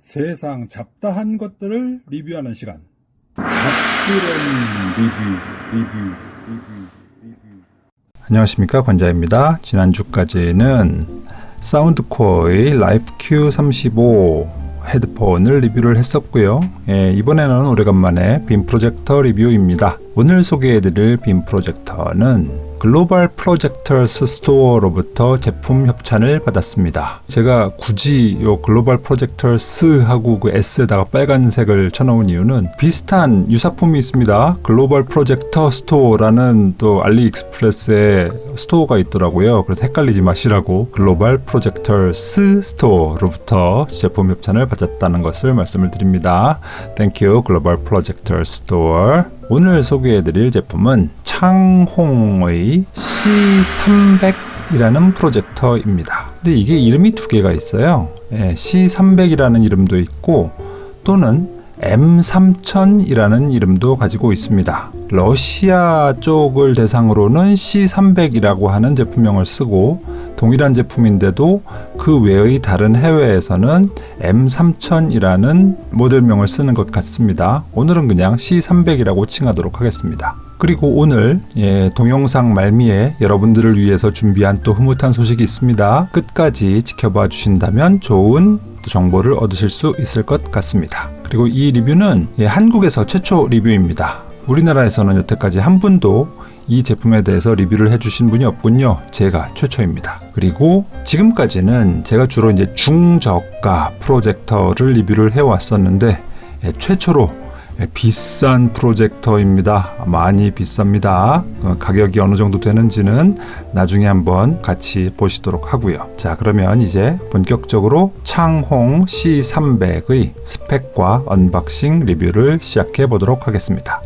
세상 잡다한 것들을 리뷰하는 시간. 잡스러운 리뷰. 안녕하십니까, 권자입니다. 지난주까지는 사운드코어의 라이프 Q35 헤드폰을 리뷰를 했었고요. 이번에는 오래간만에 빔 프로젝터 리뷰입니다. 오늘 소개해드릴 빔 프로젝터는 글로벌 프로젝터스 스토어로부터 제품 협찬을 받았습니다. 제가 굳이 이 글로벌 프로젝터스 하고 그 S에다가 빨간색을 쳐놓은 이유는 비슷한 유사품이 있습니다. 글로벌 프로젝터 스토어라는 또 알리익스프레스에 스토어가 있더라고요. 그래서 헷갈리지 마시라고 글로벌 프로젝터스 스토어로부터 제품 협찬을 받았다는 것을 말씀을 드립니다. Thank you, 글로벌 프로젝터 스토어. 오늘 소개해드릴 제품은 창홍의 C300이라는 프로젝터입니다. 근데 이게 이름이 두 개가 있어요. C300이라는 이름도 있고 또는 M3000이라는 이름도 가지고 있습니다. 러시아 쪽을 대상으로는 C300이라고 하는 제품명을 쓰고 동일한 제품인데도 그 외의 다른 해외에서는 M3000이라는 모델명을 쓰는 것 같습니다. 오늘은 그냥 C300이라고 칭하도록 하겠습니다. 그리고 오늘 동영상 말미에 여러분들을 위해서 준비한 또 흐뭇한 소식이 있습니다. 끝까지 지켜봐 주신다면 좋은 정보를 얻으실 수 있을 것 같습니다. 그리고 이 리뷰는 한국에서 최초 리뷰입니다. 우리나라에서는 여태까지 한 분도 이 제품에 대해서 리뷰를 해주신 분이 없군요. 제가 최초입니다. 그리고 지금까지는 제가 주로 이제 중저가 프로젝터를 리뷰를 해왔었는데 최초로 비싼 프로젝터입니다. 많이 비쌉니다. 가격이 어느 정도 되는지는 나중에 한번 같이 보시도록 하고요. 자, 그러면 이제 본격적으로 창홍 C300의 스펙과 언박싱 리뷰를 시작해 보도록 하겠습니다.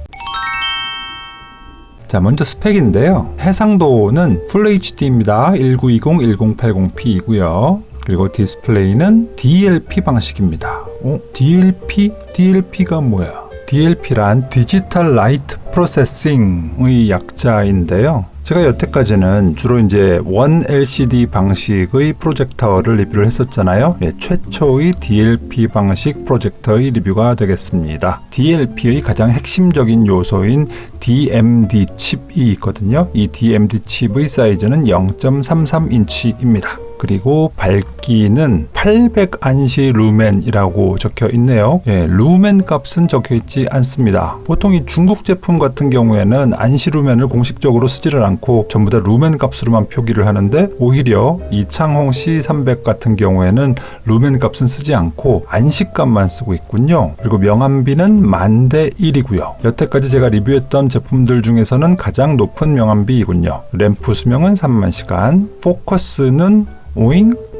자, 먼저 스펙인데요. 해상도는 FHD입니다. 1920-1080p이고요. 그리고 디스플레이는 DLP 방식입니다. DLP가 뭐야? DLP란 디지털 라이트 프로세싱의 약자인데요. 제가 여태까지는 주로 이제 원 LCD 방식의 프로젝터를 리뷰를 했었잖아요. 최초의 DLP 방식 프로젝터의 리뷰가 되겠습니다. DLP의 가장 핵심적인 요소인 DMD 칩이 있거든요. 이 DMD 칩의 사이즈는 0.33인치입니다. 그리고 밝기는 800안시 루멘이라고 적혀 있네요. 루멘 값은 적혀 있지 않습니다. 보통 이 중국 제품 같은 경우에는 안시 루멘을 공식적으로 쓰지를 않고 전부 다 루멘 값으로만 표기를 하는데 오히려 이 창홍 C300 같은 경우에는 루멘 값은 쓰지 않고 안시 값만 쓰고 있군요. 그리고 명암비는 10,000대1이고요. 여태까지 제가 리뷰했던 제품들 중에서는 가장 높은 명암비이군요. 램프 수명은 30,000시간, 포커스는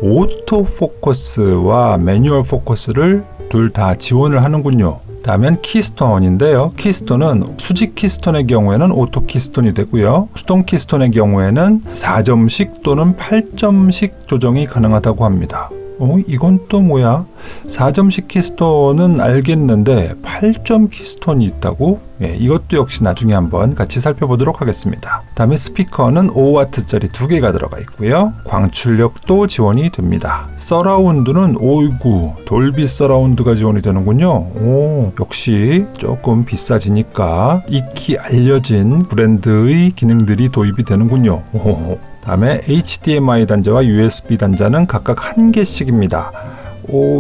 오토 포커스와 매뉴얼 포커스를 둘 다 지원을 하는군요. 다음엔 키스톤인데요. 키스톤은 수직 키스톤의 경우에는 오토 키스톤이 되고요. 수동 키스톤의 경우에는 4점식 또는 8점식 조정이 가능하다고 합니다. 이건 또 뭐야? 4점식 키스톤은 알겠는데 8점 키스톤이 있다고? 이것도 역시 나중에 한번 같이 살펴보도록 하겠습니다. 다음에 스피커는 5W짜리 2개가 들어가 있고요. 광출력도 지원이 됩니다. 서라운드는 돌비 서라운드가 지원이 되는군요. 역시 조금 비싸지니까 익히 알려진 브랜드의 기능들이 도입이 되는군요. 다음에 HDMI 단자와 USB 단자는 각각 1개씩입니다.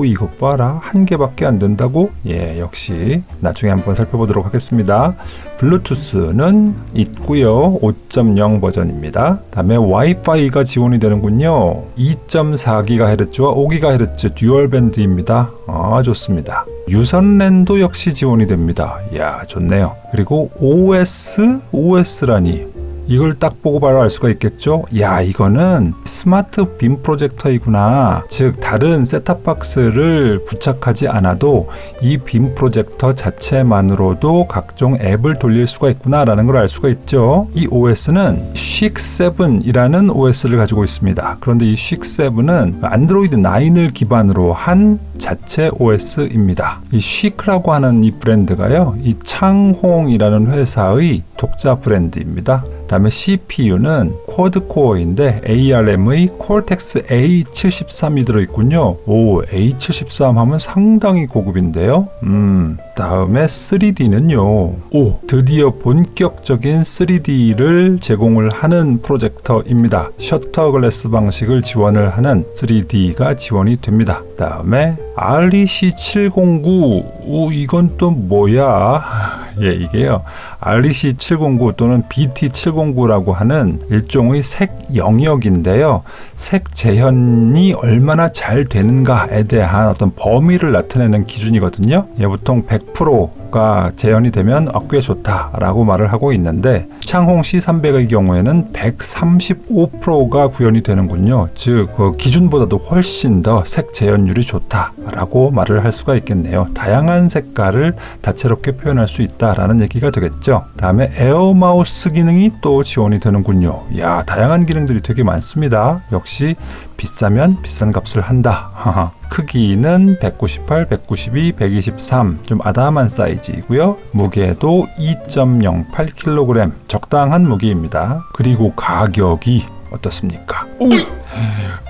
이것 봐라. 1개밖에 안 된다고? 역시 나중에 한번 살펴보도록 하겠습니다. 블루투스는 있고요. 5.0 버전입니다. 다음에 와이파이가 지원이 되는군요. 2.4GHz와 5GHz 듀얼 밴드입니다. 좋습니다. 유선 랜도 역시 지원이 됩니다. 좋네요. 그리고 OS라니 이걸 딱 보고 바로 알 수가 있겠죠? 이거는 스마트 빔 프로젝터이구나. 즉 다른 셋탑박스를 부착하지 않아도 이 빔 프로젝터 자체만으로도 각종 앱을 돌릴 수가 있구나 라는 걸 알 수가 있죠. 이 OS는 Chic7이라는 OS를 가지고 있습니다. 그런데 이 Chic7은 안드로이드 9을 기반으로 한 자체 OS입니다. 이 Chic라고 하는 이 브랜드가요, 이 창홍이라는 회사의 독자 브랜드입니다. 다음에 CPU는 쿼드코어인데 ARM의 Cortex A73이 들어있군요. 오, A73 하면 상당히 고급인데요. 다음에 3D는요. 오, 드디어 본격적인 3D를 제공을 하는 프로젝터입니다. 셔터 글래스 방식을 지원을 하는 3D가 지원이 됩니다. 다음에 REC709. 이건 또 뭐야? 예, 이게요. REC709 또는 BT709라고 하는 일종의 색 영역인데요. 색 재현이 얼마나 잘 되는가에 대한 어떤 범위를 나타내는 기준이거든요. 예, 보통 100%가 재현이 되면 꽤 좋다라고 말을 하고 있는데 창홍 C300의 경우에는 135%가 구현이 되는군요. 즉 그 기준보다도 훨씬 더 색 재현율이 좋다라고 말을 할 수가 있겠네요. 다양한 색깔을 다채롭게 표현할 수 있다라는 얘기가 되겠죠. 다음에 에어 마우스 기능이 또 지원이 되는군요. 야, 다양한 기능들이 되게 많습니다. 역시 비싸면 비싼 값을 한다. 크기는 198, 192, 123 좀 아담한 사이즈이고요. 무게도 2.08kg 적당한 무게입니다. 그리고 가격이 어떻습니까? 오!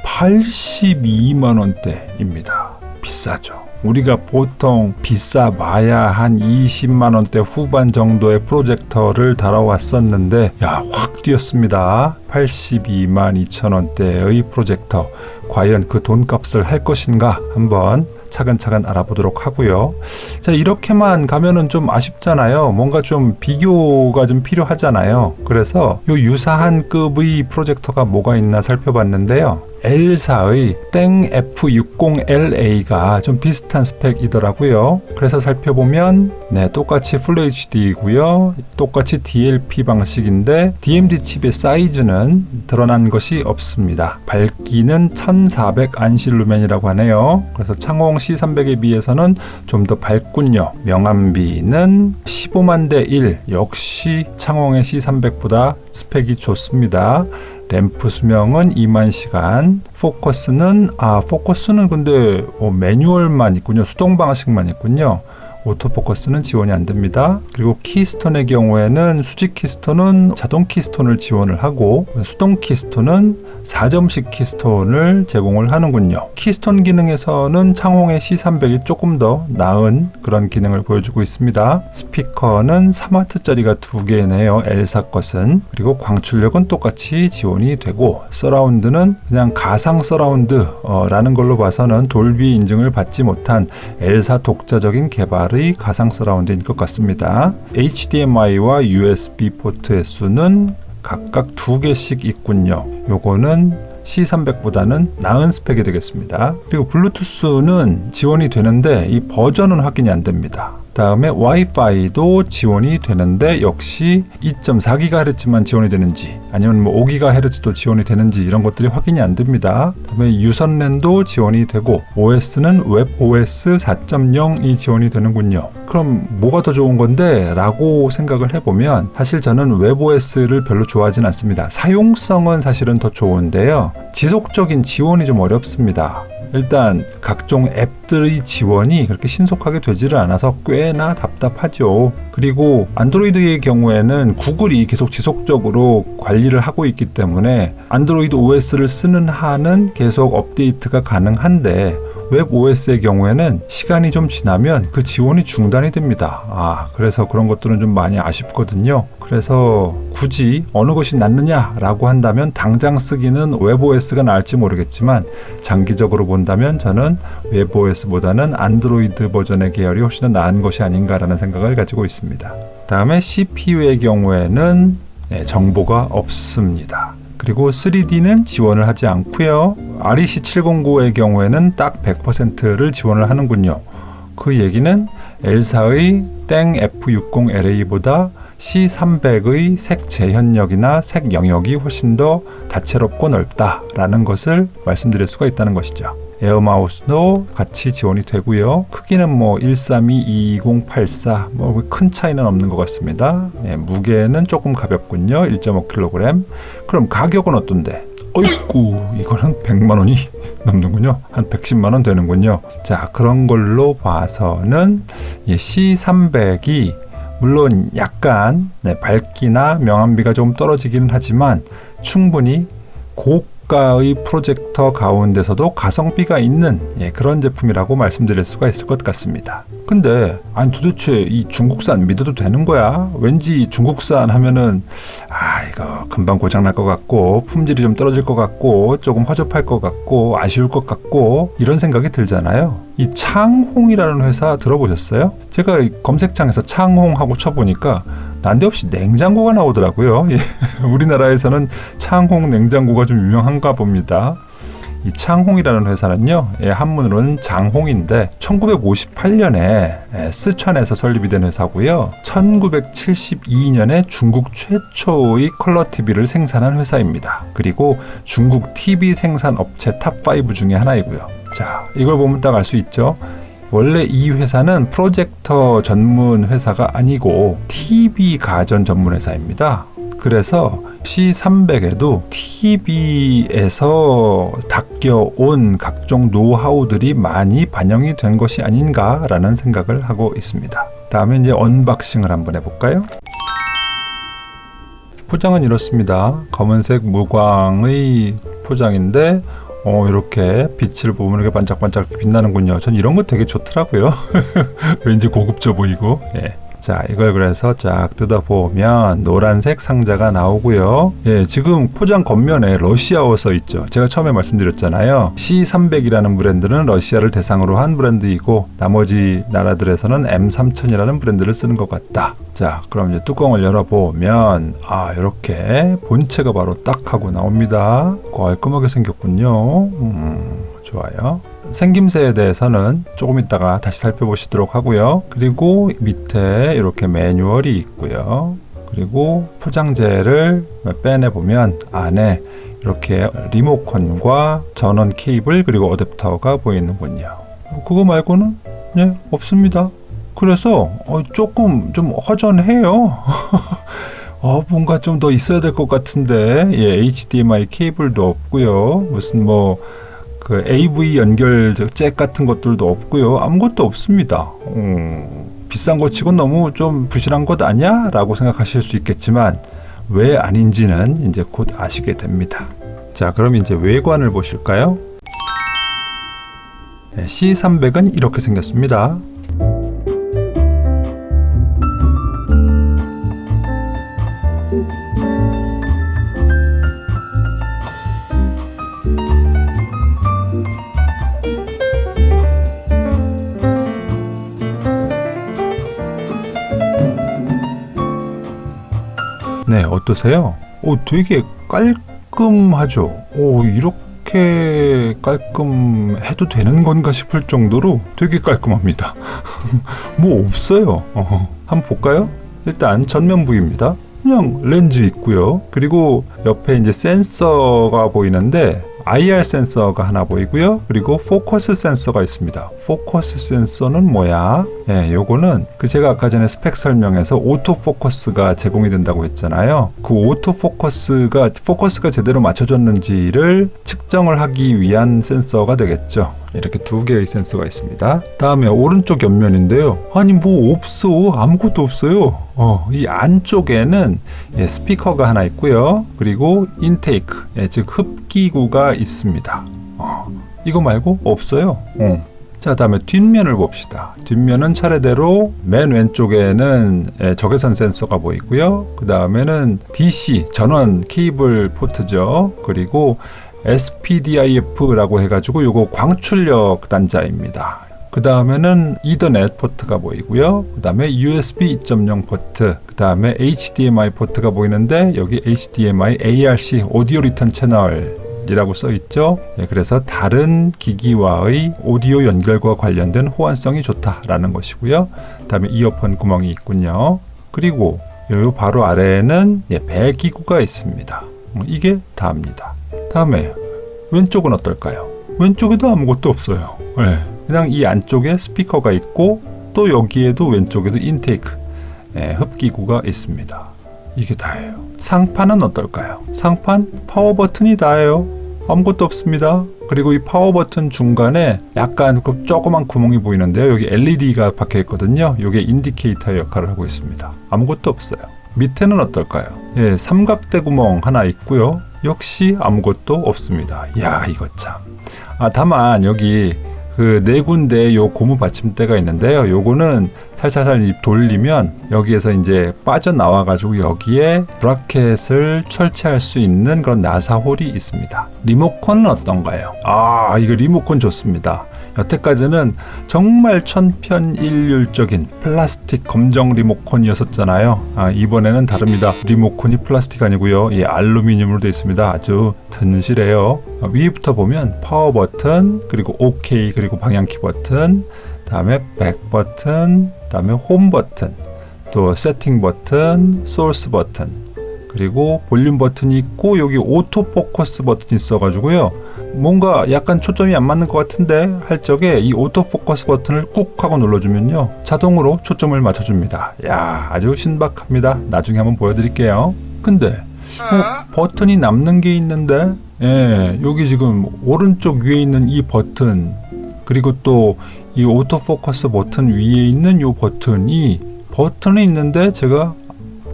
82만 원대입니다. 비싸죠. 우리가 보통 비싸봐야 한 20만 원대 후반 정도의 프로젝터를 다뤄왔었는데 야, 확 뛰었습니다. 82만 2천 원대의 프로젝터 과연 그 돈값을 할 것인가 한번 차근차근 알아보도록 하고요. 자, 이렇게만 가면은 좀 아쉽잖아요. 뭔가 좀 비교가 좀 필요하잖아요. 그래서 요 유사한 급의 프로젝터가 뭐가 있나 살펴봤는데요. L사의 땡 F60LA가 좀 비슷한 스펙이더라고요. 그래서 살펴보면 네, 똑같이 FHD이고요. 똑같이 DLP 방식인데 DMD 칩의 사이즈는 드러난 것이 없습니다. 밝기는 1400 안시루멘이라고 하네요. 그래서 창홍 C300에 비해서는 좀 더 밝군요. 명암비는 15만 대 1. 역시 창홍의 C300보다 스펙이 좋습니다. 램프 수명은 2만 시간. 포커스는 근데 매뉴얼만 있군요. 수동 방식만 있군요. 오토포커스는 지원이 안 됩니다. 그리고 키스톤의 경우에는 수직 키스톤은 자동 키스톤을 지원을 하고 수동 키스톤은 4점식 키스톤을 제공을 하는군요. 키스톤 기능에서는 창홍의 C300이 조금 더 나은 그런 기능을 보여주고 있습니다. 스피커는 3W짜리가 2개네요. L사 것은. 그리고 광출력은 똑같이 지원이 되고 서라운드는 그냥 가상 서라운드라는 걸로 봐서는 돌비 인증을 받지 못한 L사 독자적인 개발을 가상 서라운드인 것 같습니다. HDMI와 USB 포트의 수는 각각 2개씩 있군요. 요거는 C300보다는 나은 스펙이 되겠습니다. 그리고 블루투스는 지원이 되는데 이 버전은 확인이 안 됩니다. 다음에 와이파이도 지원이 되는데 역시 2.4GHz만 지원이 되는지 아니면 5GHz도 지원이 되는지 이런 것들이 확인이 안 됩니다. 다음에 유선랜도 지원이 되고 OS는 웹OS 4.0이 지원이 되는군요. 그럼 뭐가 더 좋은 건데? 라고 생각을 해보면 사실 저는 웹OS를 별로 좋아하진 않습니다. 사용성은 사실은 더 좋은데요. 지속적인 지원이 좀 어렵습니다. 일단 각종 앱들의 지원이 그렇게 신속하게 되지를 않아서 꽤나 답답하죠. 그리고 안드로이드의 경우에는 구글이 계속 지속적으로 관리를 하고 있기 때문에 안드로이드 OS를 쓰는 한은 계속 업데이트가 가능한데 웹OS의 경우에는 시간이 좀 지나면 그 지원이 중단이 됩니다. 그래서 그런 것들은 좀 많이 아쉽거든요. 그래서 굳이 어느 것이 낫느냐라고 한다면 당장 쓰기는 웹OS가 나을지 모르겠지만 장기적으로 본다면 저는 웹OS보다는 안드로이드 버전의 계열이 훨씬 더 나은 것이 아닌가라는 생각을 가지고 있습니다. 다음에 CPU의 경우에는 정보가 없습니다. 그리고 3D는 지원을 하지 않고요. REC709의 경우에는 딱 100%를 지원을 하는군요. 그 얘기는 L사의 땡 F60LA보다 C300의 색 재현력이나 색 영역이 훨씬 더 다채롭고 넓다라는 것을 말씀드릴 수가 있다는 것이죠. 에어마우스도 같이 지원이 되고요. 크기는 132, 2084 큰 차이는 없는 것 같습니다. 무게는 조금 가볍군요. 1.5kg. 그럼 가격은 어떤데? 어이구, 이거는 100만 원이 넘는군요. 한 110만 원 되는군요. 자, 그런 걸로 봐서는 C300이 물론 약간 밝기나 명암비가 조금 떨어지기는 하지만 충분히 고가의 프로젝터 가운데서도 가성비가 있는 그런 제품이라고 말씀드릴 수가 있을 것 같습니다. 근데 아니 도대체 이 중국산 믿어도 되는 거야? 왠지 중국산 하면은 이거 금방 고장날 것 같고 품질이 좀 떨어질 것 같고 조금 허접할 것 같고 아쉬울 것 같고 이런 생각이 들잖아요. 이 창홍이라는 회사 들어보셨어요? 제가 검색창에서 창홍하고 쳐보니까 난데없이 냉장고가 나오더라고요. 우리나라에서는 창홍 냉장고가 좀 유명한가 봅니다. 이 창홍이라는 회사는요, 한문으로는 장홍인데 1958년에 쓰촨에서 설립이 된 회사고요. 1972년에 중국 최초의 컬러 TV를 생산한 회사입니다. 그리고 중국 TV 생산 업체 탑5 중에 하나이고요. 자, 이걸 보면 딱 알 수 있죠. 원래 이 회사는 프로젝터 전문 회사가 아니고 TV 가전 전문 회사입니다. 그래서 C300에도 TV에서 닦여온 각종 노하우들이 많이 반영이 된 것이 아닌가라는 생각을 하고 있습니다. 다음에 이제 언박싱을 한번 해볼까요? 포장은 이렇습니다. 검은색 무광의 포장인데 이렇게 빛을 보면 이렇게 반짝반짝 빛나는군요. 전 이런 거 되게 좋더라고요. 왠지 고급져 보이고. 자, 이걸 그래서 쫙 뜯어보면 노란색 상자가 나오고요. 지금 포장 겉면에 러시아어 써 있죠. 제가 처음에 말씀드렸잖아요. C300이라는 브랜드는 러시아를 대상으로 한 브랜드이고 나머지 나라들에서는 M3000이라는 브랜드를 쓰는 것 같다. 자, 그럼 이제 뚜껑을 열어보면 이렇게 본체가 바로 딱 하고 나옵니다. 깔끔하게 생겼군요. 좋아요. 생김새에 대해서는 조금 이따가 다시 살펴보시도록 하고요. 그리고 밑에 이렇게 매뉴얼이 있고요. 그리고 포장재를 빼내보면 안에 이렇게 리모컨과 전원 케이블 그리고 어댑터가 보이는군요. 그거 말고는 없습니다. 그래서 조금 좀 허전해요. 뭔가 좀 더 있어야 될 것 같은데 HDMI 케이블도 없고요. 무슨 그 AV 연결 잭 같은 것들도 없고요. 아무것도 없습니다. 비싼 거 치고 너무 좀 부실한 것 아니야? 라고 생각하실 수 있겠지만 왜 아닌지는 이제 곧 아시게 됩니다. 자, 그럼 이제 외관을 보실까요? C300은 이렇게 생겼습니다. 네, 어떠세요? 되게 깔끔하죠? 이렇게 깔끔해도 되는 건가 싶을 정도로 되게 깔끔합니다. 뭐 없어요. 한번 볼까요? 일단 전면 부위입니다. 그냥 렌즈 있고요. 그리고 옆에 이제 센서가 보이는데 IR 센서가 하나 보이고요. 그리고 포커스 센서가 있습니다. 포커스 센서는 뭐야? 요거는 제가 아까 전에 스펙 설명에서 오토 포커스가 제공이 된다고 했잖아요. 그 오토 포커스가 제대로 맞춰졌는지를 측정을 하기 위한 센서가 되겠죠. 이렇게 두 개의 센서가 있습니다. 다음에 오른쪽 옆면인데요. 아니 뭐 없어. 아무것도 없어요. 이 안쪽에는 스피커가 하나 있고요. 그리고 인테이크, 즉 흡기구가 있습니다. 이거 말고 없어요. 자, 다음에 뒷면을 봅시다. 뒷면은 차례대로 맨 왼쪽에는 적외선 센서가 보이고요. 그 다음에는 DC 전원 케이블 포트죠. 그리고 SPDIF라고 해가지고 요거 광출력 단자입니다. 그 다음에는 이더넷 포트가 보이고요. 그 다음에 USB 2.0 포트, 그 다음에 HDMI 포트가 보이는데 여기 HDMI ARC 오디오 리턴 채널이라고 써 있죠. 그래서 다른 기기와의 오디오 연결과 관련된 호환성이 좋다라는 것이고요. 그 다음에 이어폰 구멍이 있군요. 그리고 요 바로 아래에는 배기구가 있습니다. 이게 다입니다. 다음에 왼쪽은 어떨까요? 왼쪽에도 아무것도 없어요. 그냥 이 안쪽에 스피커가 있고 또 여기에도 왼쪽에도 인테이크, 흡기구가 있습니다. 이게 다예요. 상판은 어떨까요? 상판 파워 버튼이 다예요. 아무것도 없습니다. 그리고 이 파워 버튼 중간에 약간 그 조그만 구멍이 보이는데요. 여기 LED가 박혀 있거든요. 이게 인디케이터 역할을 하고 있습니다. 아무것도 없어요. 밑에는 어떨까요? 예, 삼각대 구멍 하나 있고요. 역시 아무것도 없습니다. 이야, 이거 참. 다만 여기 그 네 군데 요 고무 받침대가 있는데요. 요거는 살살살 돌리면 여기에서 이제 빠져나와 가지고 여기에 브라켓을 설치할 수 있는 그런 나사홀이 있습니다. 리모컨은 어떤가요? 이거 리모컨 좋습니다. 여태까지는 정말 천편일률적인 플라스틱 검정 리모컨이었었잖아요. 이번에는 다릅니다. 리모컨이 플라스틱 아니고요. 알루미늄으로 되어 있습니다. 아주 튼실해요. 위부터 보면 파워 버튼, 그리고 OK, 그리고 방향키 버튼, 다음에 백 버튼, 다음에 홈 버튼, 또 세팅 버튼, 소스 버튼, 그리고 볼륨 버튼이 있고 여기 오토 포커스 버튼이 있어가지고요. 뭔가 약간 초점이 안 맞는 것 같은데 할 적에 이 오토 포커스 버튼을 꾹 하고 눌러주면요, 자동으로 초점을 맞춰줍니다. 야, 아주 신박합니다. 나중에 한번 보여드릴게요. 근데 버튼이 남는 게 있는데, 여기 지금 오른쪽 위에 있는 이 버튼, 그리고 또 이 오토 포커스 버튼 위에 있는 이 버튼이 있는데 제가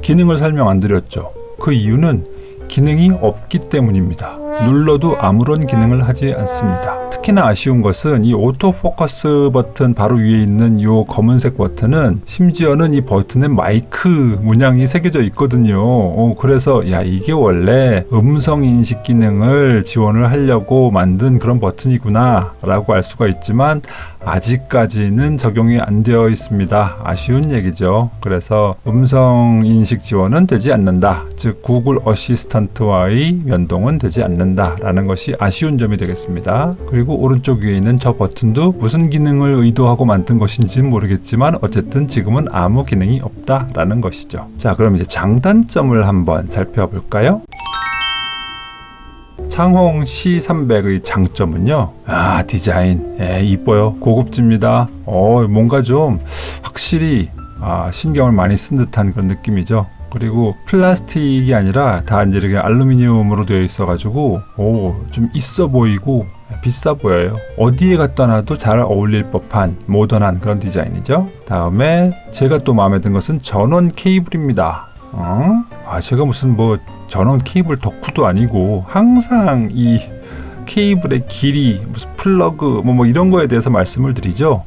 기능을 설명 안 드렸죠. 그 이유는 기능이 없기 때문입니다. 눌러도 아무런 기능을 하지 않습니다. 특히나 아쉬운 것은 이 오토 포커스 버튼 바로 위에 있는 이 검은색 버튼은 심지어는 이 버튼에 마이크 문양이 새겨져 있거든요. 그래서 이게 원래 음성 인식 기능을 지원을 하려고 만든 그런 버튼이구나 라고 알 수가 있지만 아직까지는 적용이 안 되어 있습니다. 아쉬운 얘기죠. 그래서 음성 인식 지원은 되지 않는다. 즉 구글 어시스턴트와의 연동은 되지 않는다 라는 것이 아쉬운 점이 되겠습니다. 그리고 오른쪽 위에 있는 저 버튼도 무슨 기능을 의도하고 만든 것인지는 모르겠지만 어쨌든 지금은 아무 기능이 없다라는 것이죠. 자, 그럼 이제 장단점을 한번 살펴볼까요? 창홍 C300의 장점은요, 디자인 이뻐요. 고급집니다. 뭔가 좀 확실히 신경을 많이 쓴 듯한 그런 느낌이죠. 그리고 플라스틱이 아니라 다 이제 이렇게 알루미늄으로 되어 있어가지고 좀 있어 보이고 비싸 보여요. 어디에 갖다 놔도 잘 어울릴 법한 모던한 그런 디자인이죠. 다음에 제가 또 마음에 든 것은 전원 케이블입니다. 제가 무슨 전원 케이블 덕후도 아니고 항상 이 케이블의 길이, 무슨 플러그 이런 거에 대해서 말씀을 드리죠.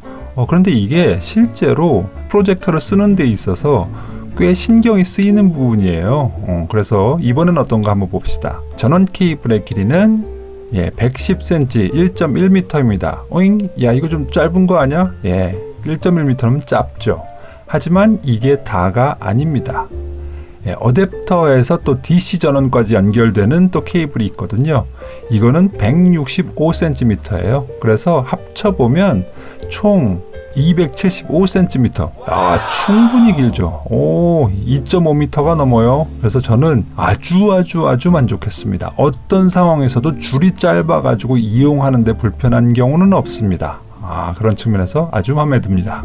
그런데 이게 실제로 프로젝터를 쓰는 데 있어서 꽤 신경이 쓰이는 부분이에요. 그래서 이번엔 어떤가 한번 봅시다. 전원 케이블의 길이는 110cm, 1.1m입니다. 야, 이거 좀 짧은 거 아니야? 1.1m면 짧죠. 하지만 이게 다가 아닙니다. 어댑터에서 또 DC 전원까지 연결되는 또 케이블이 있거든요. 이거는 165cm예요. 그래서 합쳐보면 총 275cm. 충분히 길죠. 2.5m가 넘어요. 그래서 저는 아주 만족했습니다. 어떤 상황에서도 줄이 짧아가지고 이용하는데 불편한 경우는 없습니다. 그런 측면에서 아주 마음에 듭니다.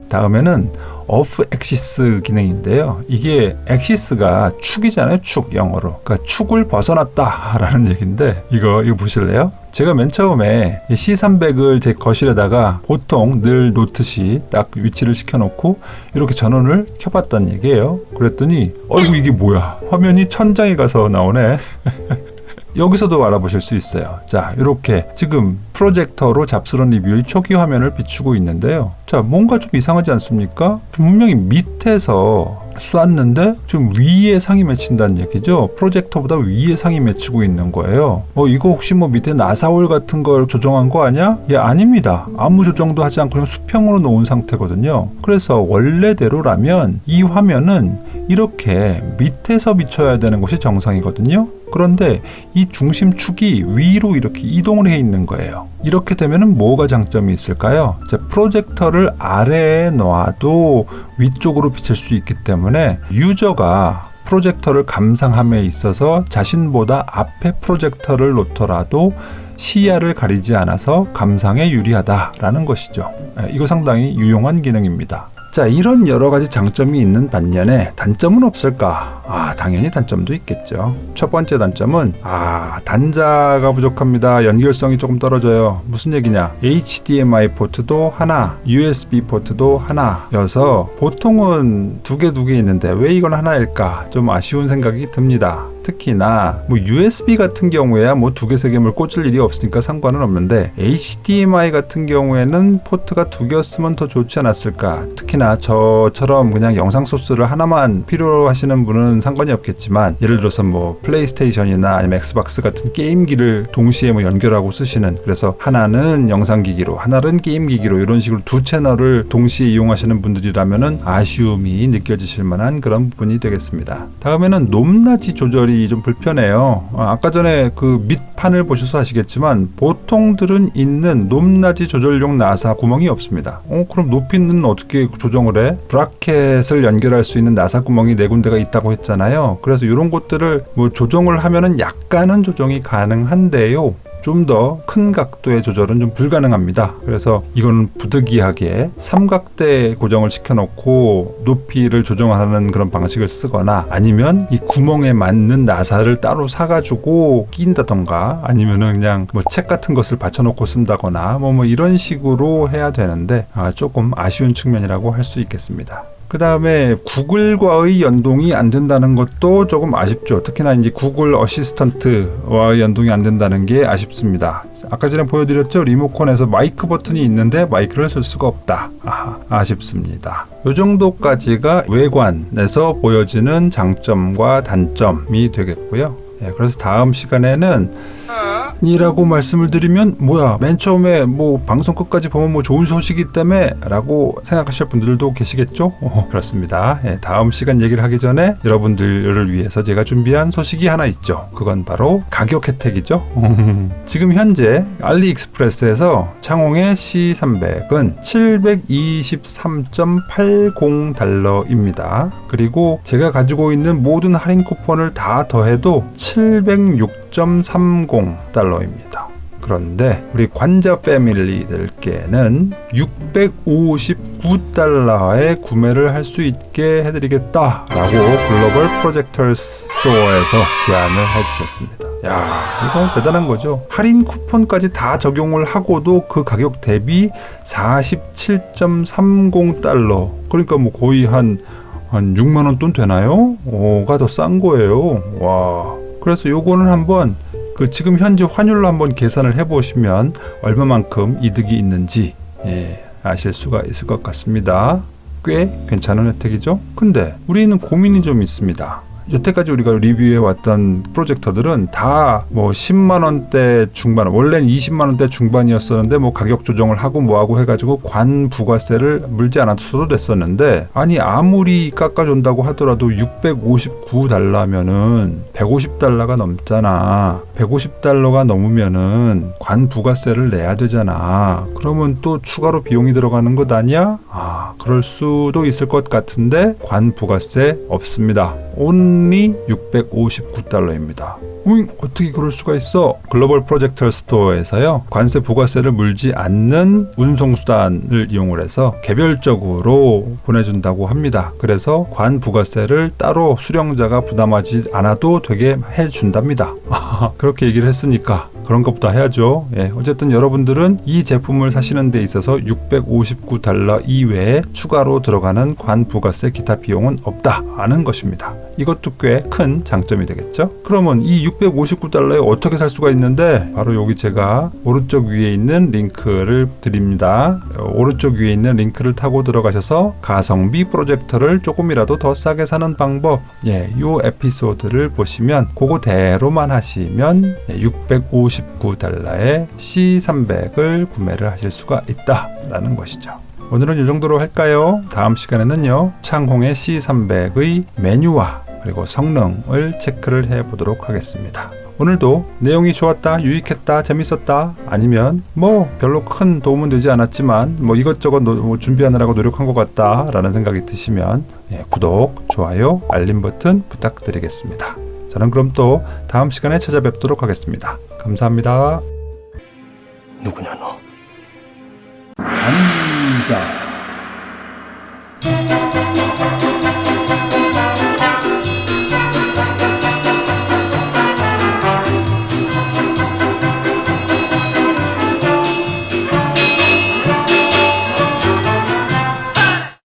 다음에는 오프 엑시스 기능인데요. 이게 엑시스가 축이잖아요. 축, 영어로. 그러니까 축을 벗어났다 라는 얘기인데 이거 보실래요? 제가 맨 처음에 C300을 제 거실에다가 보통 늘 놓듯이 딱 위치를 시켜놓고 이렇게 전원을 켜봤단 얘기예요. 그랬더니 이게 뭐야? 화면이 천장에 가서 나오네. 여기서도 알아보실 수 있어요. 자, 이렇게 지금 프로젝터로 잡스런 리뷰의 초기 화면을 비추고 있는데요. 자, 뭔가 좀 이상하지 않습니까? 분명히 밑에서 쐈는데 지금 위에 상이 맺힌다는 얘기죠. 프로젝터보다 위에 상이 맺히고 있는 거예요. 이거 혹시 밑에 나사홀 같은 걸 조정한 거 아니야? 아닙니다. 아무 조정도 하지 않고 그냥 수평으로 놓은 상태거든요. 그래서 원래대로라면 이 화면은 이렇게 밑에서 비춰야 되는 것이 정상이거든요. 그런데 이 중심축이 위로 이렇게 이동을 해 있는 거예요. 이렇게 되면은 뭐가 장점이 있을까요? 자, 프로젝터를 아래에 놔도 위쪽으로 비칠 수 있기 때문에 유저가 프로젝터를 감상함에 있어서 자신보다 앞에 프로젝터를 놓더라도 시야를 가리지 않아서 감상에 유리하다라는 것이죠. 이거 상당히 유용한 기능입니다. 자, 이런 여러 가지 장점이 있는 반면에 단점은 없을까? 당연히 단점도 있겠죠. 첫 번째 단점은 단자가 부족합니다. 연결성이 조금 떨어져요. 무슨 얘기냐? HDMI 포트도 하나, USB 포트도 하나여서 보통은 두 개 있는데 왜 이건 하나일까? 좀 아쉬운 생각이 듭니다. 특히나 USB 같은 경우에야 두 개, 세 개물 꽂을 일이 없으니까 상관은 없는데 HDMI 같은 경우에는 포트가 두 개였으면 더 좋지 않았을까? 특히나 저처럼 그냥 영상 소스를 하나만 필요로 하시는 분은 상관이 없겠지만 예를 들어서 플레이스테이션이나 아니면 엑스박스 같은 게임기를 동시에 연결하고 쓰시는, 그래서 하나는 영상기기로 하나는 게임기기로 이런 식으로 두 채널을 동시에 이용하시는 분들이라면은 아쉬움이 느껴지실 만한 그런 부분이 되겠습니다. 다음에는 높낮이 조절이 좀 불편해요. 아까 전에 그 밑판을 보셔서 아시겠지만 보통들은 있는 높낮이 조절용 나사 구멍이 없습니다. 그럼 높이는 어떻게 조정을 해? 브라켓을 연결할 수 있는 나사 구멍이 네 군데가 있다고 했잖아요. 그래서 이런 것들을 조정을 하면은 약간은 조정이 가능한데요. 좀 더 큰 각도의 조절은 좀 불가능합니다. 그래서 이거는 부득이하게 삼각대 고정을 시켜놓고 높이를 조정하는 그런 방식을 쓰거나 아니면 이 구멍에 맞는 나사를 따로 사가지고 끼인다던가 아니면은 그냥 책 같은 것을 받쳐놓고 쓴다거나 이런 식으로 해야 되는데 조금 아쉬운 측면이라고 할 수 있겠습니다. 그 다음에 구글과의 연동이 안 된다는 것도 조금 아쉽죠. 특히나 이제 구글 어시스턴트와 연동이 안 된다는 게 아쉽습니다. 아까 전에 보여드렸죠. 리모컨에서 마이크 버튼이 있는데 마이크를 쓸 수가 없다. 아쉽습니다. 이 정도까지가 외관에서 보여지는 장점과 단점이 되겠고요. 그래서 다음 시간에는 이라고 말씀을 드리면 맨 처음에 방송 끝까지 보면 좋은 소식이 때문에 라고 생각하실 분들도 계시겠죠? 그렇습니다. 다음 시간 얘기를 하기 전에 여러분들을 위해서 제가 준비한 소식이 하나 있죠. 그건 바로 가격 혜택이죠. 지금 현재 알리익스프레스에서 창홍의 C300은 723.80달러입니다. 그리고 제가 가지고 있는 모든 할인 쿠폰을 다 더해도 706.30달러입니다. 그런데 우리 관자 패밀리들께는 659달러에 구매를 할 수 있게 해드리겠다라고 글로벌 프로젝터 스토어에서 제안을 해주셨습니다. 이거 대단한 거죠. 할인 쿠폰까지 다 적용을 하고도 그 가격 대비 47.30달러, 그러니까 거의 한 6만원 돈 되나요? 가 더 싼 거예요. 와. 그래서 요거는 한번 지금 현재 환율로 한번 계산을 해보시면 얼마만큼 이득이 있는지 아실 수가 있을 것 같습니다. 꽤 괜찮은 혜택이죠. 근데 우리는 고민이 좀 있습니다. 여태까지 우리가 리뷰해왔던 프로젝터들은 다 10만원대 중반, 원래는 20만원대 중반이었었는데 가격 조정을 하고 해가지고 관 부가세를 물지 않았어도 됐었는데, 아니 아무리 깎아준다고 하더라도 659달러면은 150달러가 넘잖아. 150달러가 넘으면은 관 부가세를 내야 되잖아. 그러면 또 추가로 비용이 들어가는 것 아니야? 그럴 수도 있을 것 같은데 관 부가세 없습니다. only 659달러입니다. 어떻게 그럴 수가 있어? 글로벌 프로젝터 스토어에서요, 관세 부가세를 물지 않는 운송수단을 이용을 해서 개별적으로 보내준다고 합니다. 그래서 관 부가세를 따로 수령자가 부담하지 않아도 되게 해준답니다. 그렇게 얘기를 했으니까 그런 것보다 해야죠. 어쨌든 여러분들은 이 제품을 사시는 데 있어서 659달러 이외에 추가로 들어가는 관 부가세 기타 비용은 없다는 것입니다. 이것도 꽤 큰 장점이 되겠죠. 그러면 이 659달러에 어떻게 살 수가 있는데, 바로 여기 제가 오른쪽 위에 있는 링크를 드립니다. 오른쪽 위에 있는 링크를 타고 들어가셔서 가성비 프로젝터를 조금이라도 더 싸게 사는 방법, 요 에피소드를 보시면 그거대로만 하시면 659달러에 C300을 구매를 하실 수가 있다라는 것이죠. 오늘은 이 정도로 할까요? 다음 시간에는요, 창홍의 C300의 메뉴와 그리고 성능을 체크를 해보도록 하겠습니다. 오늘도 내용이 좋았다, 유익했다, 재밌었다, 아니면 별로 큰 도움은 되지 않았지만 이것저것 준비하느라고 노력한 것 같다 라는 생각이 드시면 구독, 좋아요, 알림 버튼 부탁드리겠습니다. 저는 그럼 또 다음 시간에 찾아뵙도록 하겠습니다. 감사합니다. 누구냐 너? 앉아.